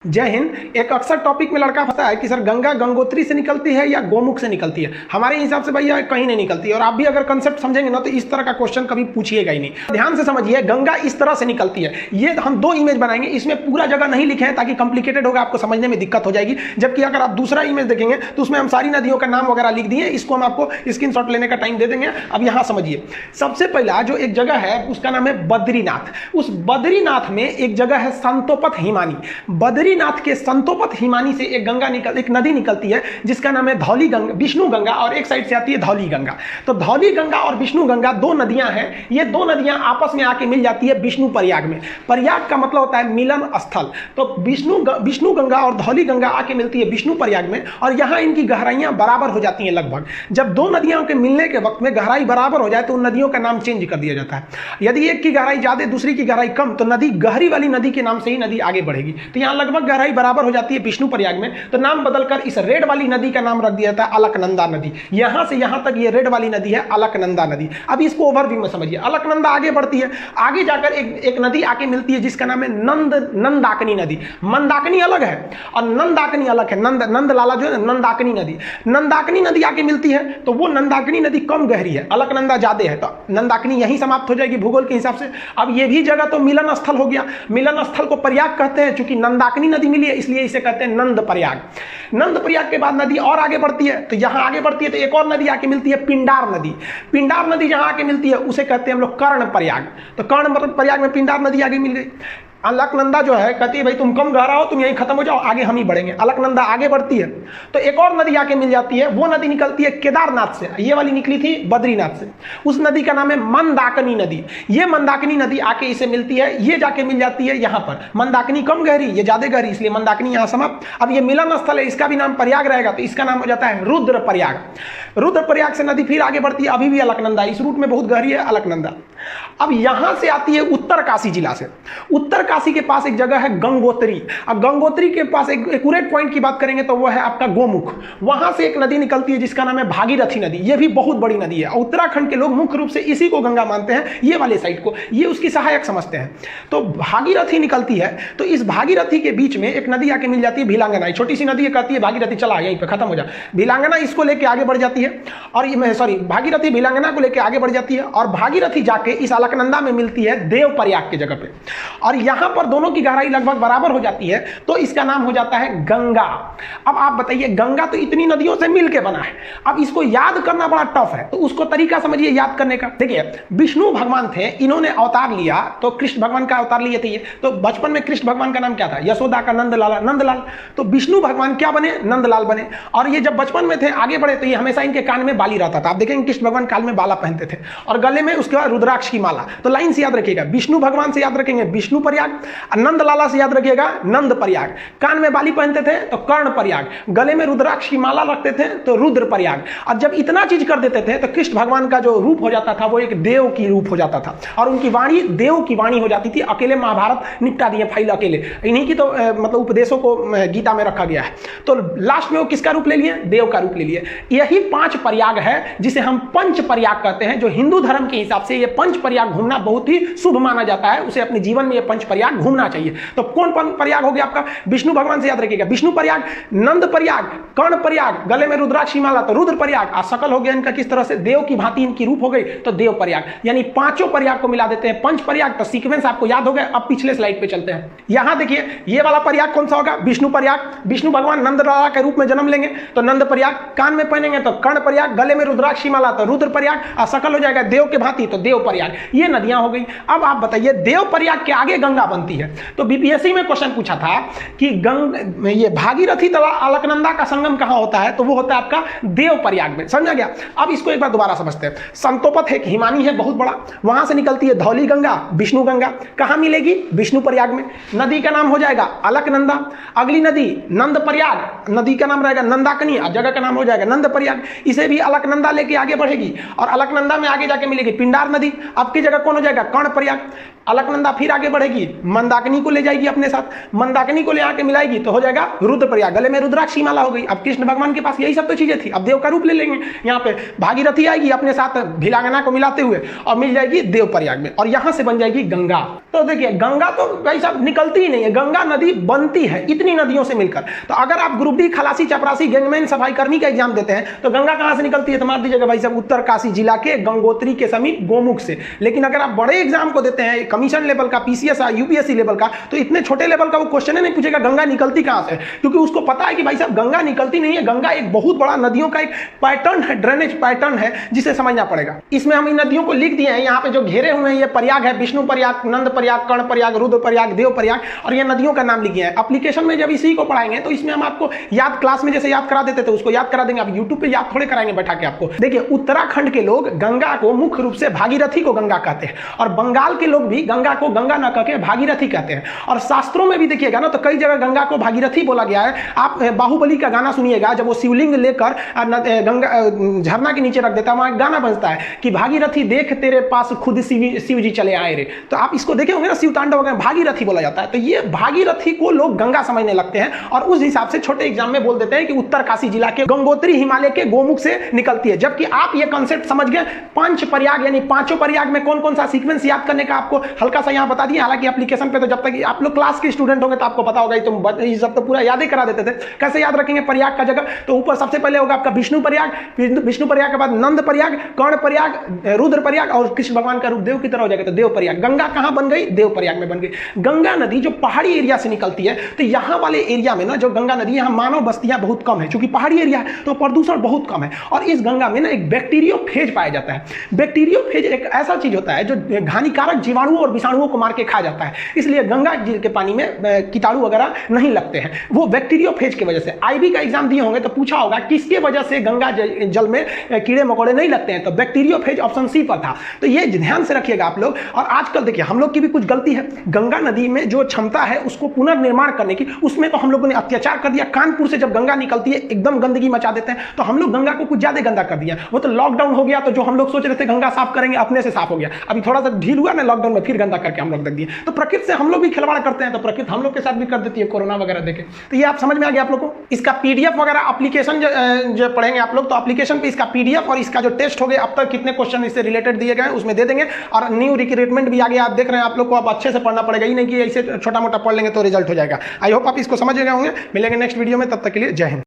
जय हिंद। एक अक्सर टॉपिक में लड़का फंसा है कि सर गंगा गंगोत्री से निकलती है या गोमुख से निकलती है। हमारे हिसाब से भैया कहीं नहीं निकलती है, और आप भी अगर कंसेप्ट समझेंगे ना तो इस तरह का क्वेश्चन कभी पूछिएगा ही नहीं। ध्यान से समझिए, गंगा इस तरह से निकलती है। ये हम दो इमेज बनाएंगे, इसमें पूरा जगह नहीं लिखे हैं ताकि कॉम्प्लिकेटेड होगा, आपको समझने में दिक्कत हो जाएगी। जबकि अगर आप दूसरा इमेज देखेंगे तो उसमें हम सारी नदियों का नाम वगैरह लिख दिए, इसको हम आपको स्क्रीनशॉट लेने का टाइम दे देंगे। अब यहाँ समझिए, सबसे पहला जो एक जगह है उसका नाम है बद्रीनाथ। उस बद्रीनाथ में एक जगह है संतोपत हिमानी। बद्रीनाथ के संतोपत हिमानी से एक नदी निकलती है जिसका नाम है धौली गंगा, विष्णु गंगा, और एक साइड से आती है धौली गंगा। तो धौली गंगा और विष्णु गंगा दो नदियां हैं। ये दो नदियां आपस में आके मिल जाती है विष्णु प्रयाग में। प्रयाग का मतलब होता है मिलन स्थल। तो विष्णु गंगा और धौली गंगा आके मिलती है विष्णु प्रयाग में, और यहां इनकी गहराइयां बराबर हो जाती हैं लगभग। जब दो नदियों के मिलने के वक्त में गहराई बराबर हो जाए तो उन नदियों का नाम चेंज कर दिया जाता है। यदि एक की गहराई ज्यादा दूसरी की गहराई कम तो नदी गहरी वाली नदी के नाम से ही नदी आगे बढ़ेगी। तो यहां लगभग गहराई बराबर हो जाती है विष्णु प्रयाग में, तो नाम बदलकर इस रेड वाली नदी का नाम रख दिया जाता है अलकनंदा नदी। यहां से यहां तक ये रेड वाली नदी है अलकनंदा नदी। अब इसको ओवरव्यू में समझिए। अलकनंदा आगे बढ़ती है, आगे जाकर एक नदी आके मिलती है जिसका नाम है नंदाकिनी नदी। मंदाकिनी अलग है और नंदाकिनी अलग है। नंदलाला जो है नंदाकिनी नदी, नंदाकिनी नदी आके मिलती है तो वो नंदाकिनी नदी कम गहरी है, अलकनंदा ज्यादा है, तो नंदाकिनी यहीं समाप्त हो जाएगी भूगोल के हिसाब से। अब ये भी जगह तो मिलन स्थल हो गया। मिलन स्थल को प्रयाग कहते हैं, चूंकि नंदाकिनी नदी मिली है इसलिए इसे कहते हैं नंद प्रयाग। नंद प्रयाग के बाद नदी और आगे बढ़ती है, तो यहां आगे बढ़ती है तो एक और नदी आके मिलती है पिंडार नदी। पिंडार नदी जहां आके मिलती है उसे कहते हैं हम लोग कर्ण प्रयाग। तो कर्ण प्रयाग में पिंडार नदी आगे मिल गई। अलकनंदा जो है कहती है भाई तुम कम गहरा हो, तुम यहीं खत्म हो जाओ, आगे हम ही बढ़ेंगे। अलकनंदा आगे बढ़ती है तो एक और नदी आके मिल जाती है, वो नदी निकलती है केदारनाथ से। ये वाली निकली थी बद्रीनाथ से। उस नदी का नाम है मंदाकिनी नदी। ये मंदाकिनी नदी आके इसे मिलती है, ये जाके मिल जाती है यहाँ पर। मंदाकिनी कम गहरी, ये ज्यादा गहरी, इसलिए मंदाकिनी यहाँ समाप्त। अब ये मिलन स्थल है, इसका भी नाम प्रयाग रहेगा, तो इसका नाम हो जाता है रुद्र प्रयाग। रुद्र प्रयाग से नदी फिर आगे बढ़ती है, अभी भी अलकनंदा, इस रूट में बहुत गहरी है अलकनंदा। अब यहां से आती है उत्तर काशी जिला से। उत्तर काशी के पास एक जगह है गंगोत्री। अब गंगोत्री के पास एक एक्यूरेट पॉइंट की बात करेंगे तो वो है आपका गोमुख। वहां से एक नदी निकलती है जिसका नाम है भागीरथी नदी। ये भी बहुत बड़ी नदी है। उत्तराखंड के लोग मुख्य रूप से इसी को गंगा मानते हैं, ये वाले साइड को, ये उसकी सहायक समझते हैं। तो भागीरथी निकलती है, तो इस भागीरथी के बीच में एक नदी आके मिल जाती है भिलांगना। छोटी सी नदी कहती है भागीरथी चला यहीं पे खत्म हो जा। भिलांगना इसको लेके आगे बढ़ जाती है, और भागीरथी भिलांगना को लेके आगे बढ़ जाती है, और भागीरथी जाके इस अलकनंदा में मिलती है देव प्रयाग की जगह पे, और यहां पर दोनों की गहराई लगभग बराबर हो जाती है, तो इसका नाम हो जाता है गंगा। अब आप बताइए, गंगा तो इतनी नदियों से मिलकर बना है, अब इसको याद करना बड़ा टफ है, तो उसको तरीका समझिए याद करने का। देखिए, विष्णु भगवान थे, इन्होंने अवतार लिया, तो कृष्ण भगवान का अवतार लिए थे ये। तो बचपन में कृष्ण भगवान का नाम क्या था? यशोदा का नंदलाल। तो विष्णु भगवान क्या बने? नंदलाल बने। और ये जब बचपन में थे, आगे बढ़े, तो ये हमेशा इनके कान में बाली रहता था। आप देखेंगे कृष्ण भगवान कान में बाला पहनते थे, और गले में उसके बाद रुद्राक्ष की माला। तो लाइन से याद रखिएगा, विष्णु भगवान से याद रखेंगे विष्णु प्रयाग, नंदलाला से याद रखिएगा नंद प्रयाग। कान में बाली पहनते थे तो कर्ण प्रयाग, गले में रुद्राक्ष की माला रखते थे तो रुद्र प्रयाग। और जब इतना चीज कर देते थे तो कृष्ण भगवान का जो रूप हो जाता था वो एक देव की रूप हो जाता था, और उनकी वाणी देव की वाणी हो जाती थी। अकेले महाभारत निपटा दिए फाइल अकेले, इन्हीं की तो मतलब उपदेशों को गीता में रखा गया है। तो लास्ट में वो किसका रूप ले लिए? देव का रूप ले लिए। यही 5 प्रयाग है जिसे हम पंच प्रयाग कहते हैं। जो हिंदू धर्म के हिसाब से ये पंच प्रयाग घूमना बहुत ही शुभ माना जाता है, उसे अपने जीवन में ये पंच प्रयाग घूमना चाहिए। तो कौन प्रयाग हो गया आपका? विष्णु भगवान से याद रखिएगा विष्णु प्रयाग, नंद प्रयाग, कर्ण प्रयाग, गले में रुद्राक्ष की माला तो रुद्र प्रयाग, और सकल हो गया इनका किस तरह से देव की भांति इनकी रूप हो गई तो देव प्रयाग। यानी 5 प्रयाग को मिला देते हैं पंच प्रयाग। तो सीक्वेंस आपको याद हो गया। अब पिछले स्लाइड पे चलते हैं। यहां देखिए, ये वाला प्रयाग कौन सा होगा? विष्णु प्रयाग। विष्णु भगवान नंदलाला के रूप में जन्म लेंगे तो नंद प्रयाग, कान में पहनेंगे तो कर्ण प्रयाग, गले में रुद्राक्ष की माला तो रुद्र प्रयाग, और सकल हो जाएगा देव के भांति तो देव प्रयाग। ये नदियां हो गई। अब आप बताइए, देव प्रयाग के आगे गंगा बनती है। तो बीपीएससी में क्वेश्चन पूछा था कि ये भागीरथी तथा अलकनंदा का संगम कहां होता है? तो वो होता है आपका देव प्रयाग में। समझा गया? अब इसको एक बार दोबारा समझते हैं। संतोपत एक हिमानी है बहुत बड़ा, वहां से निकलती है धौली गंगा, विष्णु गंगा। कहां मिलेगी? विष्णु प्रयाग में। नदी का नाम हो जाएगा अलकनंदा। अगली नदी नंद प्रयाग, नदी का नाम रहेगा नंदाकिनी, जगह का नाम हो जाएगा नंद प्रयाग। इसे भी अलकनंदा लेके आगे बढ़ेगी, और अलकनंदा में आगे जाके मिलेगी पिंडार नदी। आपकी जगह कौन हो जाएगा, कर्ण प्रयाग। अलकनंदा फिर आगे बढ़ेगी, मंदाकिनी को ले जाएगी अपने साथ, मंदाकिनी को ले आके मिलाएगी तो हो जाएगा रुद्रप्रयाग, गले में रुद्राक्षी माला हो गई। अब कृष्ण भगवान के पास यही सब तो चीजें थी, अब देव का रूप ले लेंगे। यहाँ पे भागीरथी आएगी अपने साथ भिलांगना को मिलाते हुए और मिल जाएगी देवप्रयाग में, और यहां से बन जाएगी गंगा। तो देखिए गंगा तो भाई साहब निकलती ही नहीं है, गंगा नदी बनती है इतनी नदियों से मिलकर। तो अगर आप ग्रुप डी, खलासी, चपरासी, गैंगमैन, सफाई कर्मी का एग्जाम देते हैं तो गंगा कहां से निकलती है, तो मार दीजिएगा भाई साहब उत्तरकाशी जिला के गंगोत्री के समीप गोमुख से। लेकिन अगर आप बड़े एग्जाम को देते हैं कमीशन लेवल का, पीसीएस, यूपीएससी लेवल का, तो इतने छोटे लेवल का वो क्वेश्चन नहीं पूछेगा गंगा निकलती कहां से, क्योंकि उसको पता है कि भाई साहब गंगा निकलती नहीं है। गंगा एक बहुत बड़ा नदियों का एक पैटर्न है, ड्रेनेज पैटर्न है, जिसे समझना पड़ेगा। इसमें हम इन नदियों को लिख दिए हैं, यहाँ पे जो घेरे हुए हैं ये प्रयाग है, विष्णु प्रयाग, नंद प्रयाग, कर्ण प्रयाग, रुद्र प्रयाग, देव प्रयाग, और ये नदियों का नाम लिख दिया है। एप्लीकेशन में जब इसी को पढ़ाएंगे तो इसमें हम आपको याद, क्लास में जैसे याद करा देते थे उसको याद करा देंगे, आप यूट्यूब पे याद थोड़े कराएंगे बैठा के आपको। देखिए उत्तराखंड के लोग गंगा को मुख्य रूप से भागीरथी को गंगा कहते हैं, और बंगाल के लोग भी गंगा को गंगा न कहकर भागीरथी कहते हैं। और शास्त्रों में भी देखिएगा ना तो कई जगह गंगा को भागीरथी बोला गया है। आप बाहुबली का गाना सुनिएगा, जब वो शिवलिंग लेकर गंगा झरना के नीचे रख देता है, वहां गाना बजता है कि भागीरथी देख तेरे पास खुद शिव जी चले आए रे। तो आप इसको देखे होंगे ना, शिव तांडव वगैरह भागीरथी बोला जाता है। तो ये भागीरथी को लोग गंगा समझने लगते हैं, और उस हिसाब से छोटे एग्जाम में बोल देते हैं कि उत्तरकाशी जिला के गंगोत्री हिमालय के गोमुख से निकलती है। जबकि आप ये कॉन्सेप्ट समझ गए, पंच प्रयाग यानी पांचों प्रयाग में कौन कौन सा सीक्वेंस याद करने का आपको हल्का सा यहाँ बता दिया। हालांकि एप्लीकेशन पे तो जब तक आप लोग क्लास के स्टूडेंट होंगे तो आपको पता होगा, ये सब तो पूरा याद ही करा देते थे। कैसे याद रखेंगे प्रयाग का जगह, तो ऊपर सबसे पहले होगा आपका विष्णु प्रयाग, विष्णु प्रयाग के बाद नंद प्रयाग, कर्ण प्रयाग, रुद्र प्रयाग, और कृष्ण भगवान का रूप देव की तरह हो जाएगा तो देव प्रयाग। गंगा कहां बन गई, देव प्रयाग में बन गई। गंगा नदी जो पहाड़ी एरिया से निकलती है, तो यहां वाले एरिया में ना जो गंगा नदी, यहां मानव बस्तियां बहुत कम है, क्योंकि पहाड़ी एरिया है तो प्रदूषण बहुत कम है। और इस गंगा में ना एक बैक्टीरियोफेज पाया जाता है। बैक्टीरियोफेज एक ऐसा चीज होता है जो हानिकारक जीवाणुओं और विषाणुओं को मार के खा जाता है, इसलिए गंगा जी के पानी में कीटाणु वगैरह नहीं लगते हैं, वो बैक्टीरियोफेज की वजह से। आईबी का एग्जाम दिए होंगे तो पूछा होगा किसके वजह से गंगा जल में कीड़े मकोड़े नहीं लगते हैं, तो बैक्टीरियोफेज ऑप्शन सी पर था। तो ये ध्यान से रखिएगा आप लोग। और आजकल देखिए हम लोग की भी कुछ गलती है, गंगा नदी में जो क्षमता है उसको पुनर्निर्माण करने की, उसमें तो हम लोगों ने अत्याचार कर दिया। कानपुर से जब गंगा निकलती है एकदम गंदगी मचा देते हैं, तो हम लोग गंगा को कुछ ज्यादा गंदा कर दिया। वो तो लॉकडाउन हो गया, तो जो हम लोग सोच रहे थे गंगा साफ करेंगे अपने से साफ हो गया। अभी थोड़ा सा ढील हुआ ना लॉकडाउन में, फिर गंदा करके हम लोग रख दिए। तो प्रकृति से हम लोग भी खिलवाड़ करते हैं, तो प्रकृति हम लोग के साथ भी कर देती है कोरोना वगैरह देके। तो ये आप समझ में आ गया आप लोग को। इसका पीडीएफ वगैरह एप्लीकेशन जो पढ़ेंगे आप लोग, तो एप्लीकेशन पे इसका पीडीएफ और इसका जो टेस्ट हो गए अब तक कितने क्वेश्चन इससे रिलेटेड दिए गए उसमें दे देंगे। और न्यू रिक्रूटमेंट भी आ गया, आप देख रहे हैं, आप लोग को अब अच्छे से पढ़ना पड़ेगा, ही नहीं कि ऐसे छोटा मोटा पढ़ लेंगे तो रिजल्ट हो जाएगा। आई होप आप इसको समझ गए होंगे। मिलेंगे नेक्स्ट वीडियो में, तब तक के लिए जय हिंद।